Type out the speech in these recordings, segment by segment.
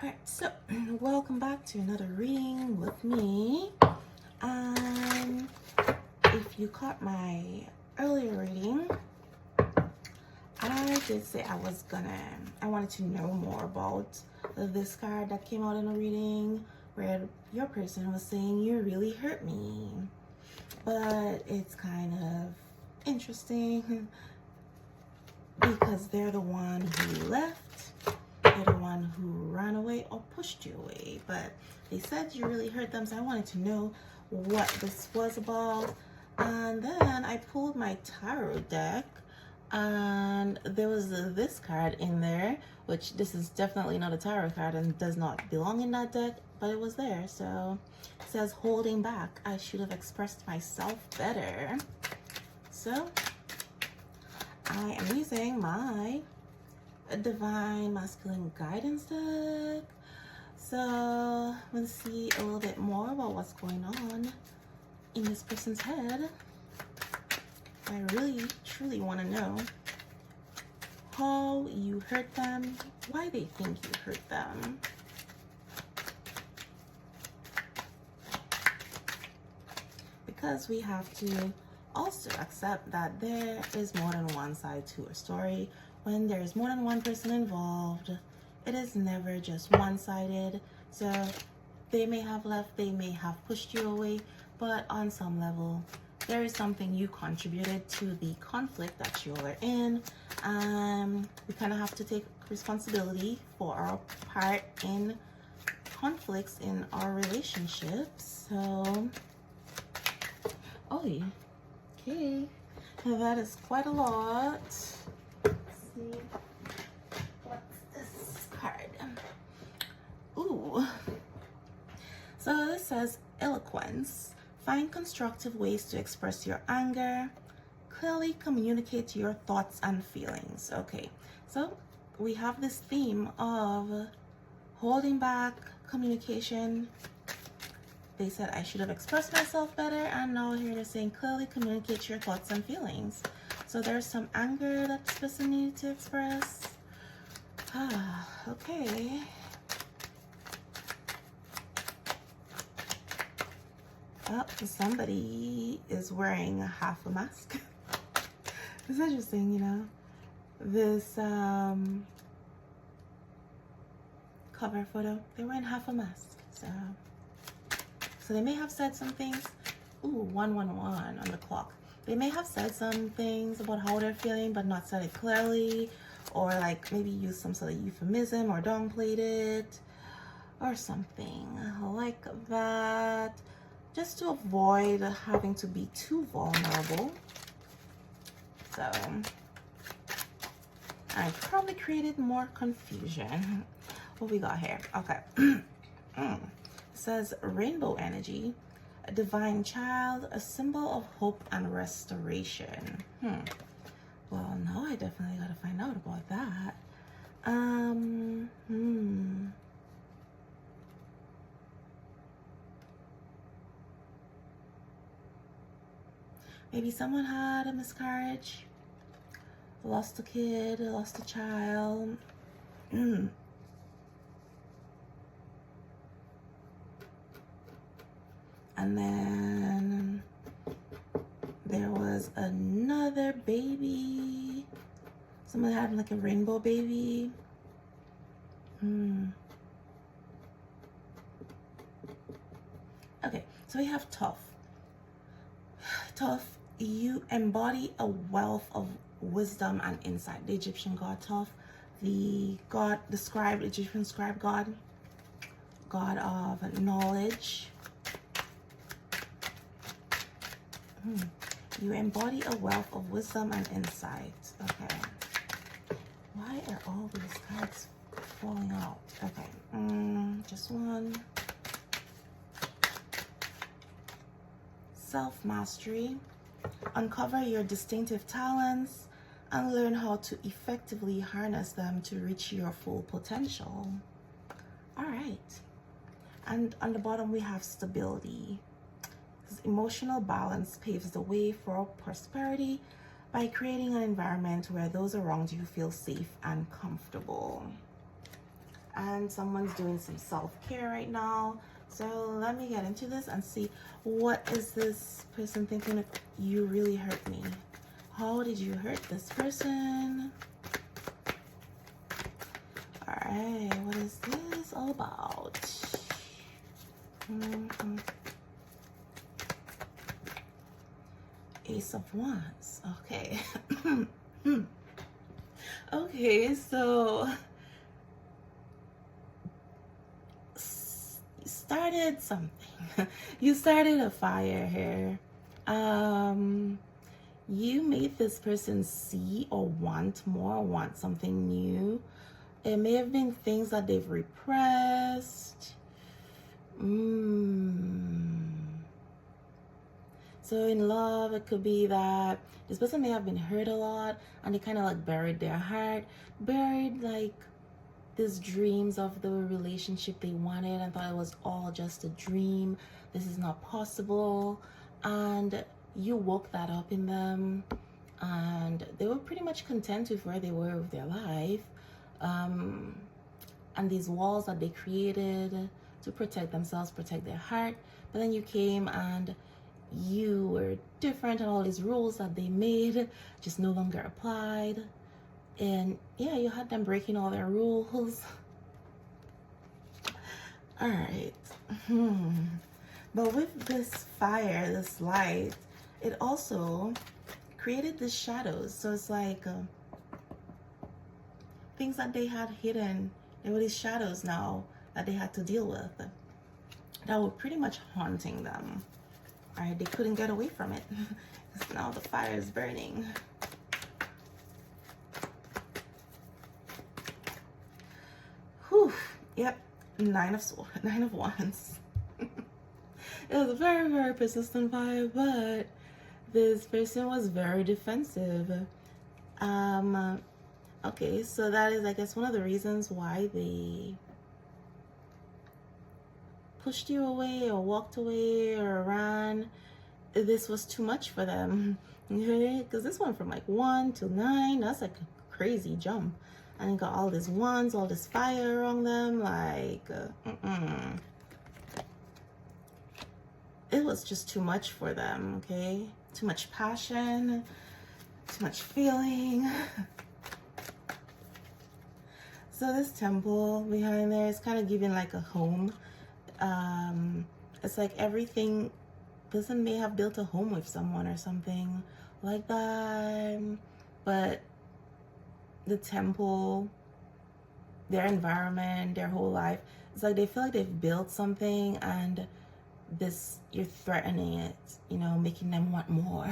Alright, so welcome back to another reading with me. Um, if you caught my earlier reading, I did say I wanted to know more about this card that came out in a reading where your person was saying, "You really hurt me." But it's kind of interesting because they're the one who left. They're the one who ran away or pushed you away, but they said you really hurt them, so I wanted to know what this was about. And then I pulled my tarot deck, and there was this card in there, which this is definitely not a tarot card and does not belong in that deck, but it was there. So it says, "Holding back. I should have expressed myself better." So I am using my Divine Masculine Guidance deck. So let's see a little bit more about what's going on in this person's head. I really, truly want to know how you hurt them, why they think you hurt them. Because we have to also accept that there is more than one side to a story. When there's more than one person involved, it is never just one-sided. So they may have left, they may have pushed you away, but on some level, there is something you contributed to the conflict that you were in. We kind of have to take responsibility for our part in conflicts in our relationships. So, oh, okay, that is quite a lot. See, what's this card? Ooh. So this says eloquence. Find constructive ways to express your anger. Clearly communicate your thoughts and feelings. Okay, so we have this theme of holding back communication. They said I should have expressed myself better, and now here they're saying clearly communicate your thoughts and feelings. So there's some anger that this person needed to express. Okay. Oh, somebody is wearing half a mask. It's interesting, you know. This cover photo, they're wearing half a mask. So they may have said some things. Ooh, 111 on the clock. They may have said some things about how they're feeling, but not said it clearly, or like maybe use some sort of euphemism or downplayed it, or something like that, just to avoid having to be too vulnerable. So I probably created more confusion. What we got here? Okay. It says rainbow energy. A divine child, a symbol of hope and restoration. Well, now I definitely gotta find out about that. Maybe someone had a miscarriage, lost a kid, lost a child. And then there was another baby. Someone had like a rainbow baby. Okay, so we have Tough. Tough, you embody a wealth of wisdom and insight. The Egyptian god Tough, the scribe, Egyptian scribe god of knowledge. You embody a wealth of wisdom and insight. Okay. Why are all these cards falling out? Okay. Just one. Self-mastery. Uncover your distinctive talents and learn how to effectively harness them to reach your full potential. All right. And on the bottom, we have stability. Emotional balance paves the way for prosperity by creating an environment where those around you feel safe and comfortable. and someone's doing some self-care right now. So let me get into this and see, what is this person thinking of you really hurt me? How did you hurt this person? All right, what is this all about? Ace of Wands. Okay. Okay, so you started something. You started a fire here. You made this person see or want more, want something new. It may have been things that they've repressed. So in love, it could be that this person may have been hurt a lot and they kind of like buried their heart, buried like these dreams of the relationship they wanted and thought it was all just a dream. This is not possible. And you woke that up in them and they were pretty much content with where they were with their life. And these walls that they created to protect themselves, protect their heart. But then you came and you were different and all these rules that they made just no longer applied. And yeah, you had them breaking all their rules. All right. But with this fire, this light, it also created the shadows. So it's like things that they had hidden. There were these shadows now that they had to deal with that were pretty much haunting them. All right, they couldn't get away from it because now the fire is burning. Whew. Yep. Nine of Wands. It was a very, very persistent vibe, but this person was very defensive. Okay, so that is, I guess, one of the reasons why they pushed you away or walked away or ran. This was too much for them. Because this went from like 1 to 9. That's like a crazy jump. And you got all these wands, all this fire around them. Like, it was just too much for them, okay? Too much passion, too much feeling. So this temple behind there is kind of giving like a home. It's like everything, person may have built a home with someone or something like that. But the temple, their environment, their whole life, it's like they feel like they've built something and this, you're threatening it, you know, making them want more.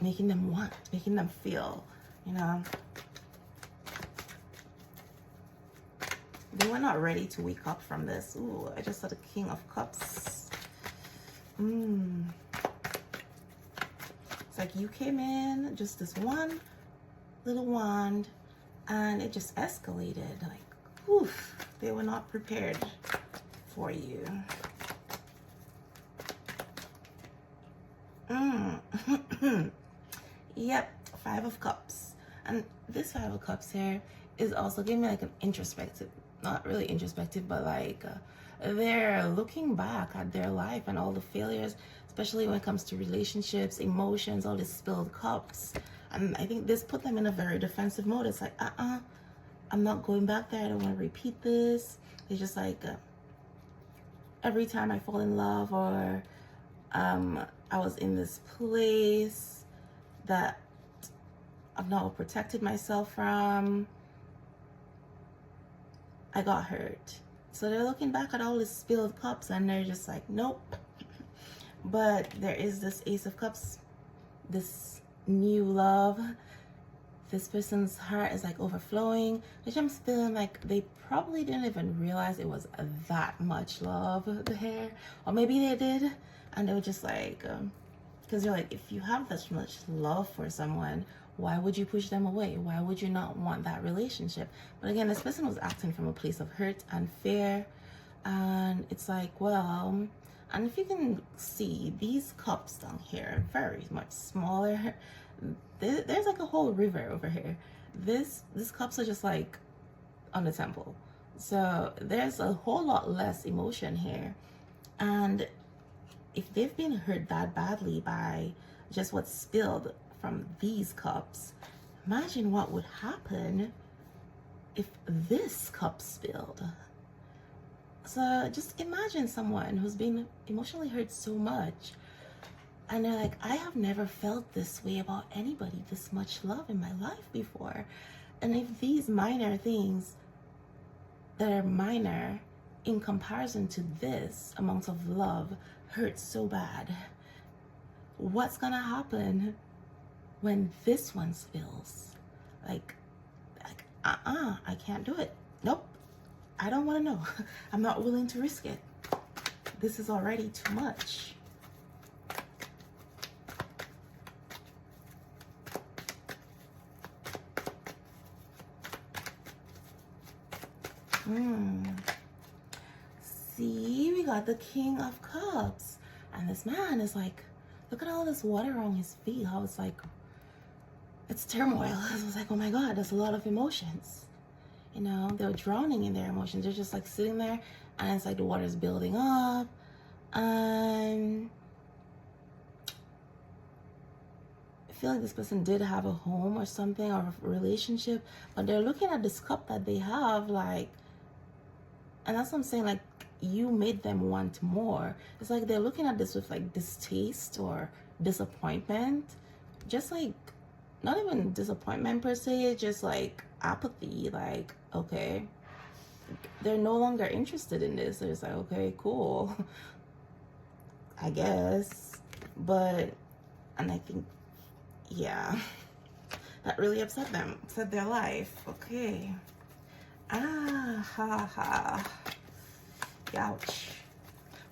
Making them feel, you know. They were not ready to wake up from this. Ooh, I just saw the King of Cups. It's like you came in, just this one little wand, and it just escalated. Like, oof, they were not prepared for you. Yep, Five of Cups. And this Five of Cups here is also giving me like an introspective, not really introspective, but like they're looking back at their life and all the failures, especially when it comes to relationships, emotions, all these spilled cups. And I think this put them in a very defensive mode. It's like, I'm not going back there. I don't want to repeat this. It's just like every time I fall in love or I was in this place that I've not protected myself from, I got hurt. So they're looking back at all these spilled cups and they're just like, nope. But there is this Ace of Cups, this new love. This person's heart is like overflowing, which I'm feeling like they probably didn't even realize it was that much love there. Or maybe they did and they were just like, because you're like, if you have that much love for someone, why would you push them away? Why would you not want that relationship? But again, this person was acting from a place of hurt and fear. And it's like, well, and if you can see these cups down here, very much smaller. There's like a whole river over here. These cups are just like on the Temple. So there's a whole lot less emotion here. And if they've been hurt that badly by just what's spilled from these cups, imagine what would happen if this cup spilled. So just imagine someone who's been emotionally hurt so much, and they're like, I have never felt this way about anybody, this much love in my life before. And if these minor things that are minor in comparison to this amount of love hurts so bad, what's gonna happen when this one spills? Like I can't do it. Nope. I don't want to know. I'm not willing to risk it. This is already too much. See, we got the King of Cups. And this man is like, look at all this water on his feet. How it's like, it's turmoil. I was like, oh my God, there's a lot of emotions. You know, they're drowning in their emotions. They're just like sitting there, and it's like the water's building up. I feel like this person did have a home or something, or a relationship, but they're looking at this cup that they have, like, and that's what I'm saying, like, you made them want more. It's like they're looking at this with like distaste or disappointment, just like, not even disappointment per se, just like apathy. Like, okay, they're no longer interested in this. They're just like, okay, cool, I guess. But, and I think, yeah, that really upset them, upset their life. Okay. Ouch.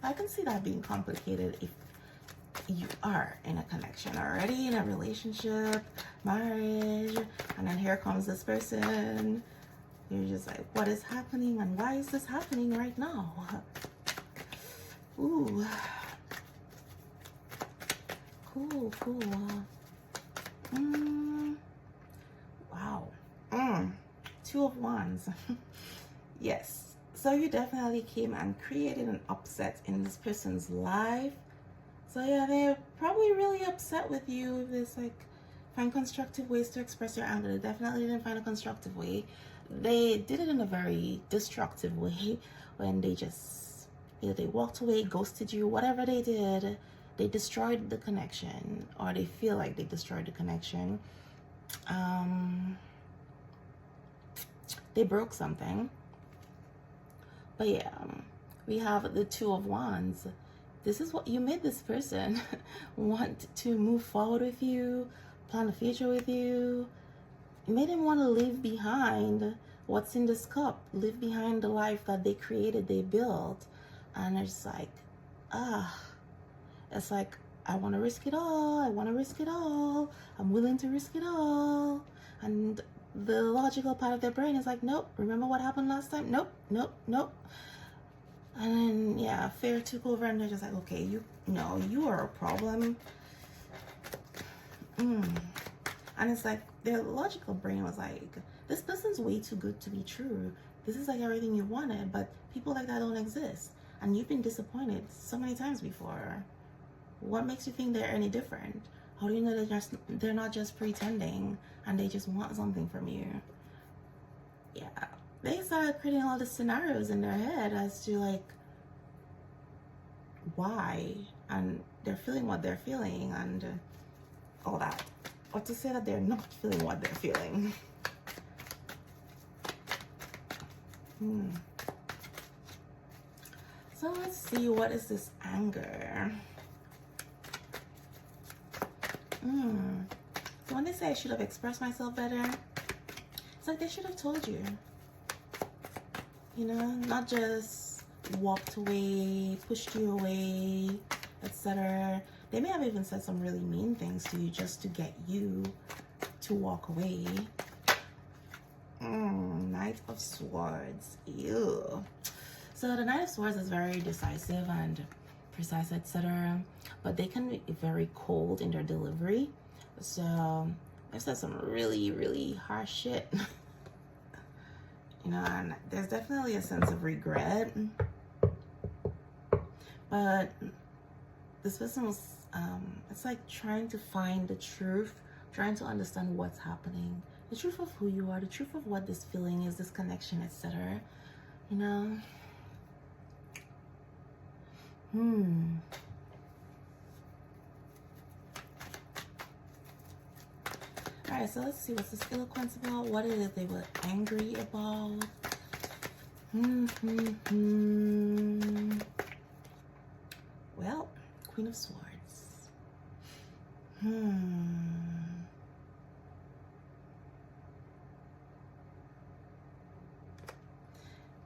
I can see that being complicated if you are in a connection already, in a relationship, marriage, and then here comes this person. You're just like, what is happening, and why is this happening right now? Ooh. Cool. Wow. Two of Wands. Yes. So you definitely came and created an upset in this person's life. So yeah, they're probably really upset with you. There's like, find constructive ways to express your anger. They definitely didn't find a constructive way. They did it in a very destructive way when they just, either they walked away, ghosted you, whatever they did, they destroyed the connection, or they feel like they destroyed the connection. They broke something. But yeah, we have the Two of Wands. This is what you made this person want to move forward with you, plan a future with you. You made him want to leave behind what's in this cup, leave behind the life that they created, they built. And it's like, it's like, I want to risk it all. I want to risk it all. I'm willing to risk it all. And the logical part of their brain is like, nope, remember what happened last time? Nope. And then, yeah, fear took over, and they're just like, okay, you are a problem. And it's like, their logical brain was like, this person's way too good to be true. This is like everything you wanted, but people like that don't exist. And you've been disappointed so many times before. What makes you think they're any different? How do you know they're not just pretending and they just want something from you? Yeah, they started creating all the scenarios in their head as to like why, and they're feeling what they're feeling and all that. Or to say that they're not feeling what they're feeling. So let's see, what is this anger? So when they say I should have expressed myself better, it's like they should have told you. You know, not just walked away, pushed you away, etc. They may have even said some really mean things to you just to get you to walk away. Knight of Swords. Ew. So the Knight of Swords is very decisive and precise, etc. But they can be very cold in their delivery. So they've said some really, really harsh shit. You know, and there's definitely a sense of regret. But this person was, it's like trying to find the truth, trying to understand what's happening, the truth of who you are, the truth of what this feeling is, this connection, etc. You know? Alright, so let's see, what's this eloquence about? What is it they were angry about? Well, Queen of Swords.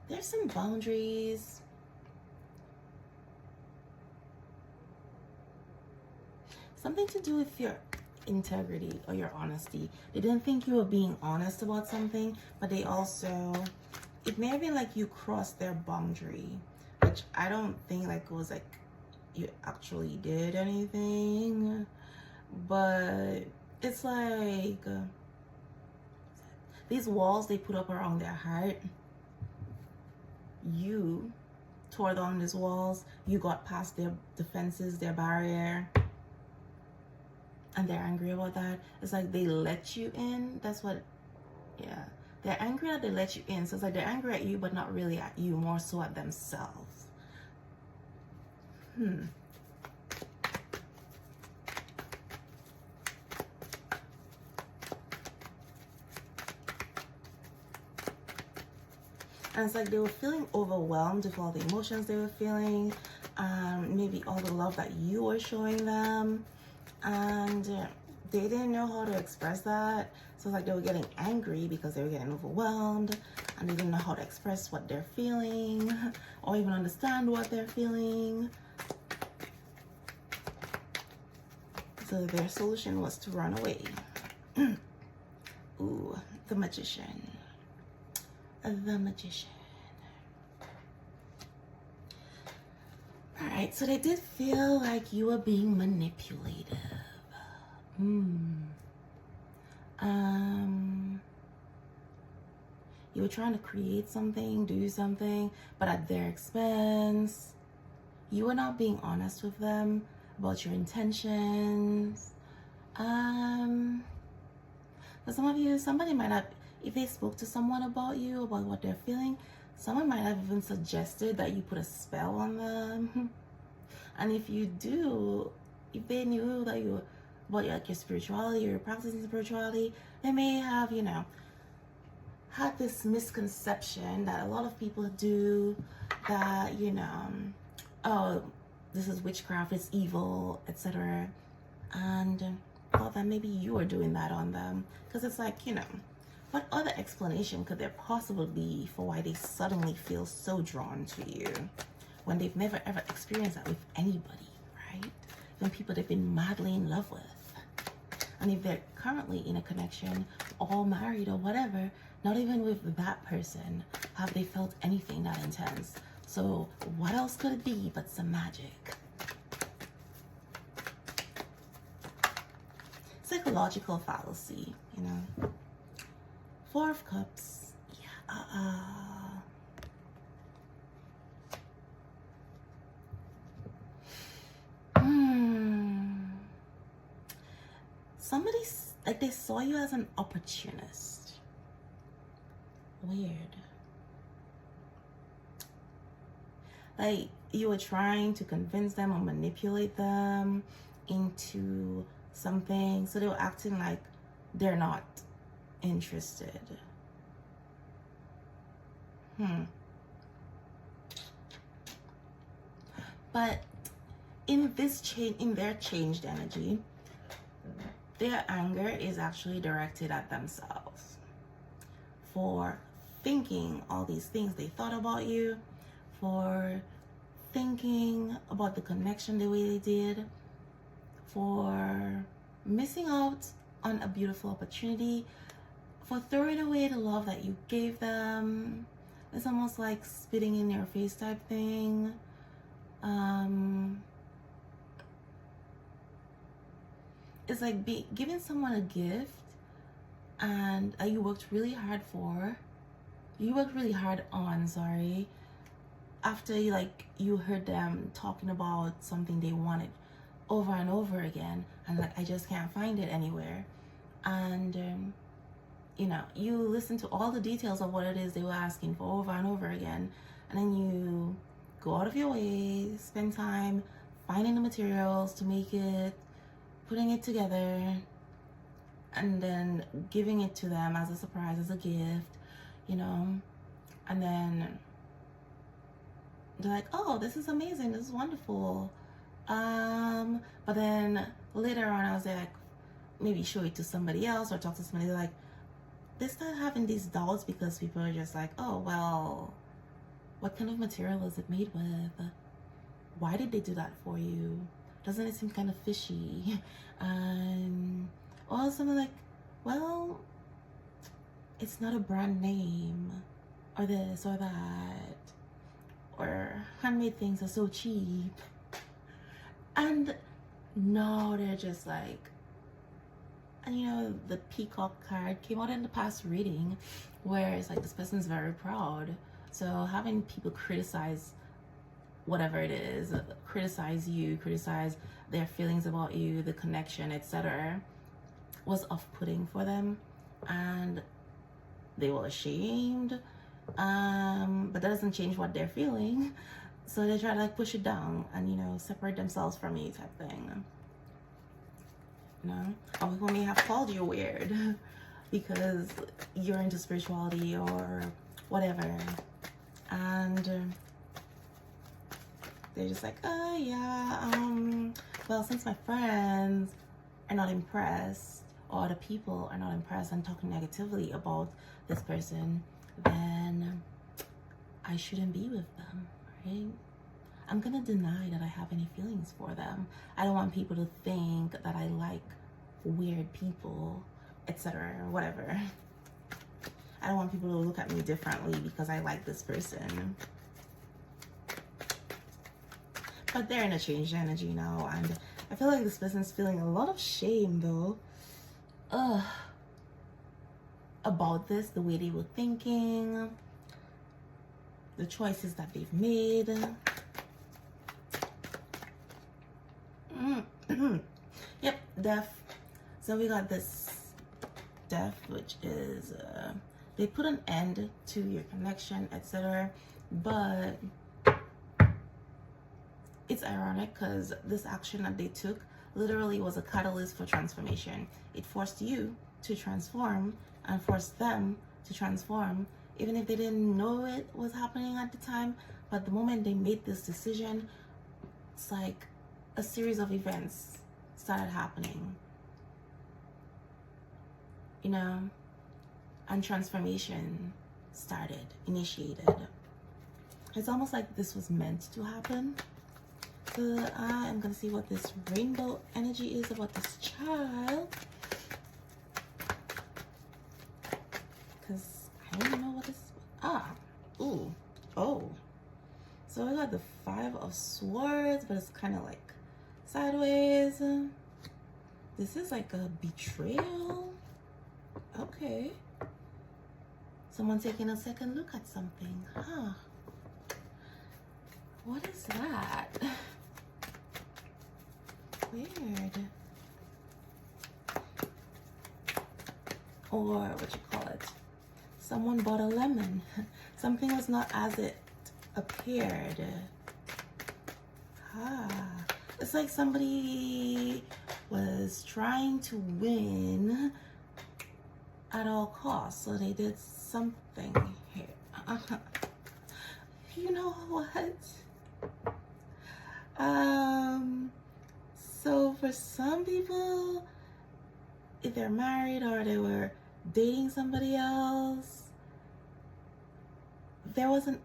There's some boundaries. Something to do with your integrity or your honesty. They didn't think you were being honest about something, but they also, it may have been like you crossed their boundary, which I don't think like it was like you actually did anything, but it's like these walls they put up around their heart, you tore down these walls, you got past their defenses, their barrier, and they're angry about that. It's like they let you in. That's what, yeah. They're angry that they let you in. So it's like they're angry at you, but not really at you, more so at themselves. And it's like they were feeling overwhelmed with all the emotions they were feeling, maybe all the love that you were showing them, and they didn't know how to express that. So it's like they were getting angry because they were getting overwhelmed, and they didn't know how to express what they're feeling or even understand what they're feeling. So their solution was to run away. Ooh, the Magician. The Magician. All right, so they did feel like you were being manipulative. You were trying to create something, do something, but at their expense. You were not being honest with them about your intentions. For some of you, somebody might have, if they spoke to someone about you, about what they're feeling, someone might have even suggested that you put a spell on them. And if you do, if they knew that you, about like your spirituality or your practicing spirituality, they may have, you know, had this misconception that a lot of people do, that, you know, oh, this is witchcraft, it's evil, etc. And thought that maybe you were doing that on them. Because it's like, you know, what other explanation could there possibly be for why they suddenly feel so drawn to you when they've never ever experienced that with anybody, right? Even people they've been madly in love with. And if they're currently in a connection or married or whatever, not even with that person have they felt anything that intense. So what else could it be but some magic? Psychological fallacy, you know. Four of Cups. Yeah. Somebody's like they saw you as an opportunist. Weird. Like you were trying to convince them or manipulate them into something, so they were acting like they're not interested. But in this change, in their changed energy, their anger is actually directed at themselves for thinking all these things they thought about you, for thinking about the connection the way they did, for missing out on a beautiful opportunity, for throwing away the love that you gave them. It's almost like spitting in your face type thing. It's like giving someone a gift and you worked really hard for, you worked really hard on, sorry, after you heard them talking about something they wanted over and over again, and like, I just can't find it anywhere. And you know, you listen to all the details of what it is they were asking for over and over again, and then you go out of your way, spend time finding the materials to make it, putting it together, and then giving it to them as a surprise, as a gift, you know. And then they're like, oh, this is amazing, this is wonderful. But then later on, I was like, maybe show it to somebody else or talk to somebody. They're like, they start having these doubts because people are just like, oh, well, what kind of material is it made with? Why did they do that for you? Doesn't it seem kind of fishy? Or something like, well, it's not a brand name, or this or that, or handmade things are so cheap. And no, they're just like, and you know, the peacock card came out in the past reading where it's like this person's very proud. So having people criticize whatever it is, criticize you, criticize their feelings about you, the connection, etc., was off-putting for them, and they were ashamed. But that doesn't change what they're feeling. So they try to like push it down and, you know, separate themselves from you type thing. You know? Or people may have called you weird because you're into spirituality or whatever. And they're just like, oh yeah, well, since my friends are not impressed, or the people are not impressed and talking negatively about this person, then I shouldn't be with them, right? I'm gonna deny that I have any feelings for them. I don't want people to think that I like weird people, etc., or whatever. I don't want people to look at me differently because I like this person. But they're in a changed energy now, and I feel like this person's feeling a lot of shame though. About this, the way they were thinking, the choices that they've made. Yep, death. So we got this death, which is they put an end to your connection, etc. But it's ironic because this action that they took literally was a catalyst for transformation. It forced you to transform and forced them to transform, even if they didn't know it was happening at the time. But the moment they made this decision, it's like a series of events started happening, you know, and transformation started, initiated. It's almost like this was meant to happen. So I am gonna see what this rainbow energy is about this child, because I don't know what this. So I got the 5 of Swords, but it's kind of like sideways. This is like a betrayal. Okay. Someone taking a second look at something, huh? What is that? Weird. Or what you call it? Someone bought a lemon. Something was not as it appeared. It's like somebody was trying to win at all costs, so they did something here. You know what? So for some people, if they're married or they were dating somebody else, there was an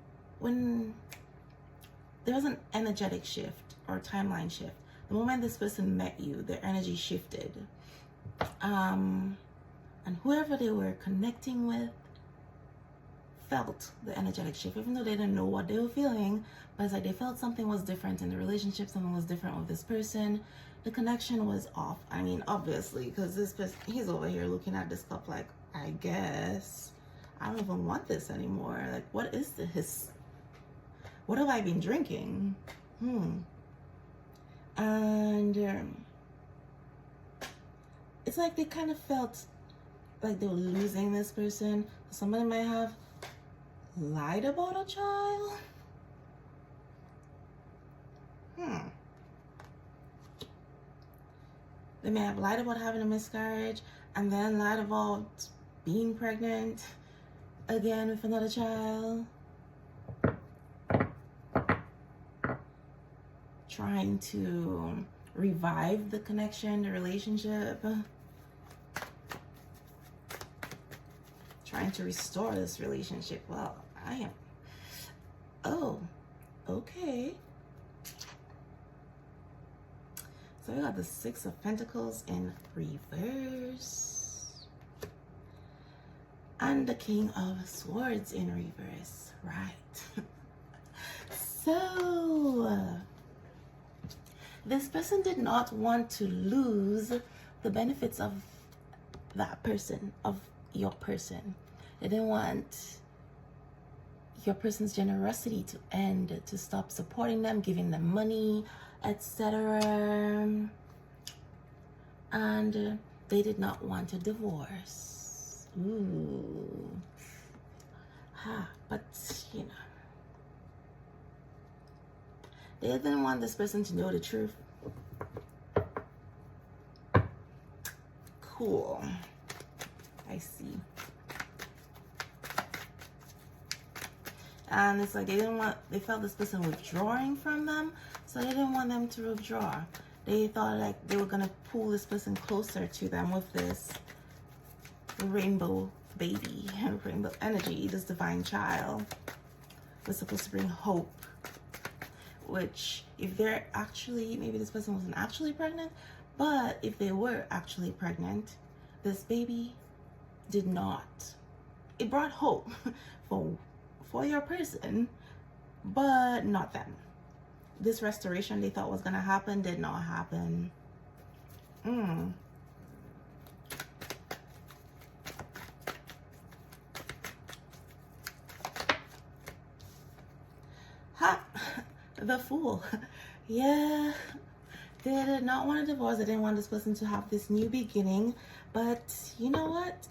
energetic shift or timeline shift. The moment this person met you, their energy shifted. And whoever they were connecting with felt the energetic shift, even though they didn't know what they were feeling. But it's like they felt something was different in the relationship, something was different with this person. The connection was off. I mean, obviously, because this person, he's over here looking at this cup like, I guess I don't even want this anymore. Like, what is this? What have I been drinking? And it's like they kind of felt like they were losing this person. Somebody might have lied about a child. They may have lied about having a miscarriage and then lied about being pregnant again with another child. Trying to revive the connection, the relationship. Trying to restore this relationship. Well, I am. Oh, okay. So we got the Six of Pentacles in reverse. And the King of Swords in reverse. Right. So, this person did not want to lose the benefits of that person, of your person. They didn't want your person's generosity to end, to stop supporting them, giving them money, etc. And they did not want a divorce. Ooh. But, you know, they didn't want this person to know the truth. Cool. I see. And it's like they felt this person withdrawing from them, so they didn't want them to withdraw. They thought like they were gonna pull this person closer to them with this rainbow baby, rainbow energy, this divine child was supposed to bring hope. Which, if they're actually, maybe this person wasn't actually pregnant, but if they were actually pregnant, this baby did not. It brought hope for your person, but not them. This restoration they thought was gonna happen did not happen. The Fool. Yeah, they did not want a divorce. They didn't want this person to have this new beginning. But you know what?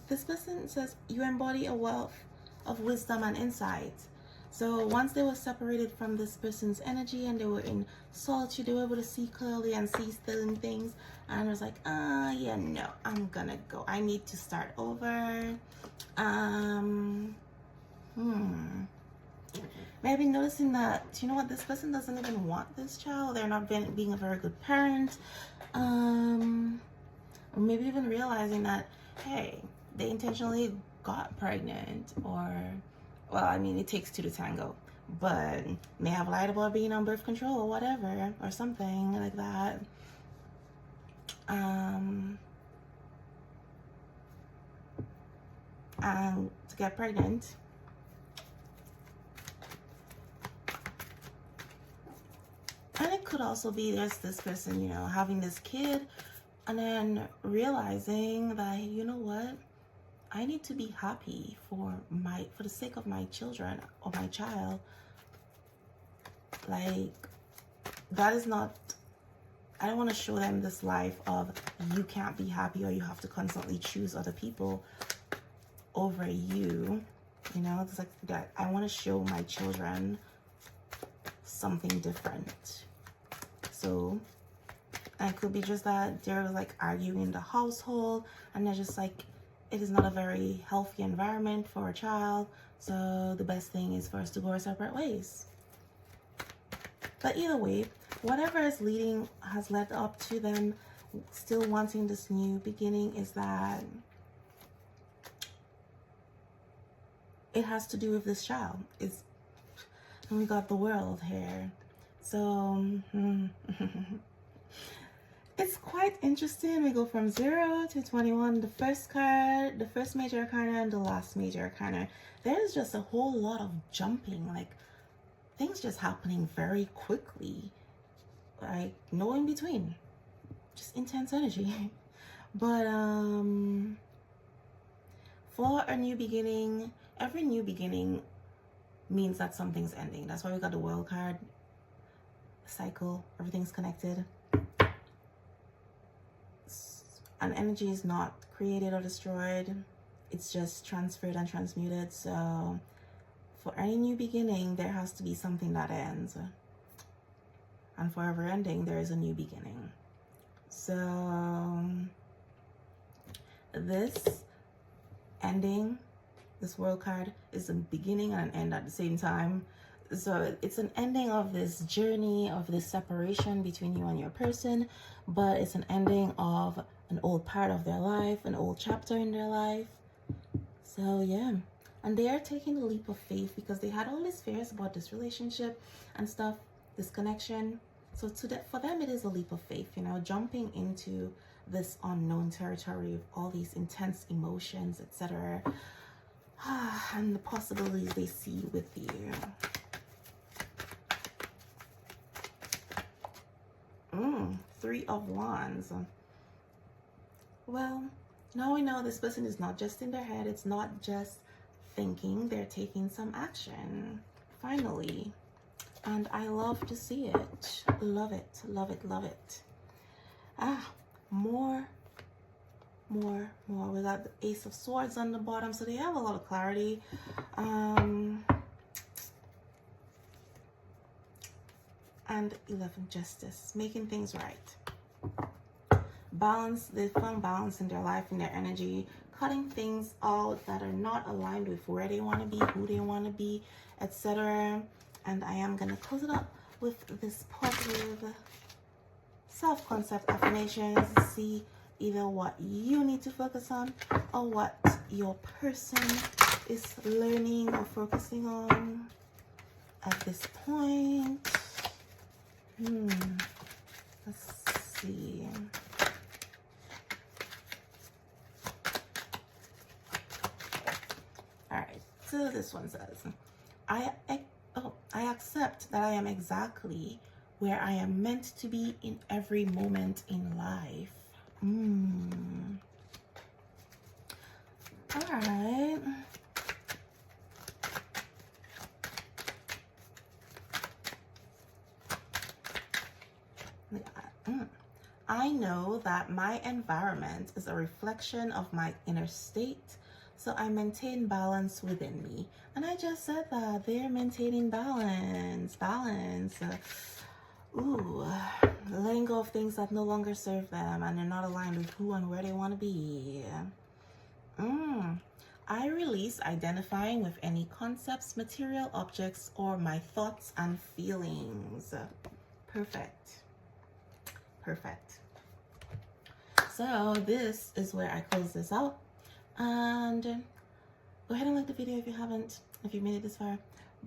This person says you embody a wealth of wisdom and insight. So once they were separated from this person's energy and they were in solitude, they were able to see clearly and see certain things. And it was like, yeah, no, I'm gonna go. I need to start over. Maybe noticing that, you know what, this person doesn't even want this child. They're not being a very good parent. Or maybe even realizing that, hey, they intentionally got pregnant, or, well, I mean, it takes two to tango, but may have lied about being on birth control or whatever, or something like that. And to get pregnant. And it could also be there's this person, you know, having this kid and then realizing that, you know what, I need to be happy for the sake of my children or my child. Like, that is not, I don't want to show them this life of you can't be happy or you have to constantly choose other people over you. You know, it's like that. I want to show my children something different. So, and it could be just that they're like arguing in the household and they're just like, it is not a very healthy environment for a child. So the best thing is for us to go our separate ways. But either way, whatever has led up to them still wanting this new beginning is that it has to do with this child. And we got the World here. So it's quite interesting. We go from 0 to 21. The first card, the first major arcana, and the last major arcana. There's just a whole lot of jumping, like things just happening very quickly, like no in between, just intense energy. But For a new beginning, every new beginning means that something's ending. That's why we got the World card. Cycle, everything's connected. An energy is not created or destroyed. It's just transferred and transmuted. So for any new beginning, there has to be something that ends. And for every ending, there is a new beginning. So this ending, this World card, is a beginning and an end at the same time. So it's an ending of this journey, of this separation between you and your person, but it's an ending of an old part of their life, an old chapter in their life. So yeah, and they are taking the leap of faith because they had all these fears about this relationship and stuff, this connection. So for them, it is a leap of faith, you know, jumping into this unknown territory of all these intense emotions, etc. And the possibilities they see with you. Three of Wands. Well, now we know this person is not just in their head. It's not just thinking. They're taking some action. Finally. And I love to see it. Love it. Love it. Love it. More. We got the Ace of Swords on the bottom. So they have a lot of clarity. And 11, Justice, making things right. Balance, they found balance in their life, in their energy, cutting things out that are not aligned with where they want to be, who they want to be, etc. And I am going to close it up with this positive self-concept affirmations. See either what you need to focus on or what your person is learning or focusing on at this point. Let's see. All right, so this one says, I accept that I am exactly where I am meant to be in every moment in life. All right. I know that my environment is a reflection of my inner state, so I maintain balance within me. And I just said that they're maintaining balance. Letting go of things that no longer serve them and they're not aligned with who and where they want to be. I release identifying with any concepts, material objects, or my thoughts and feelings. Perfect. So this is where I close this out. And go ahead and like the video if you haven't, if you made it this far.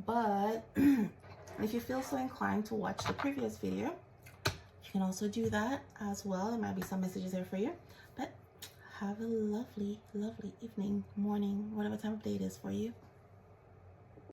But if you feel so inclined to watch the previous video, you can also do that as well. There might be some messages there for you. But have a lovely, lovely evening, morning, whatever time of day it is for you.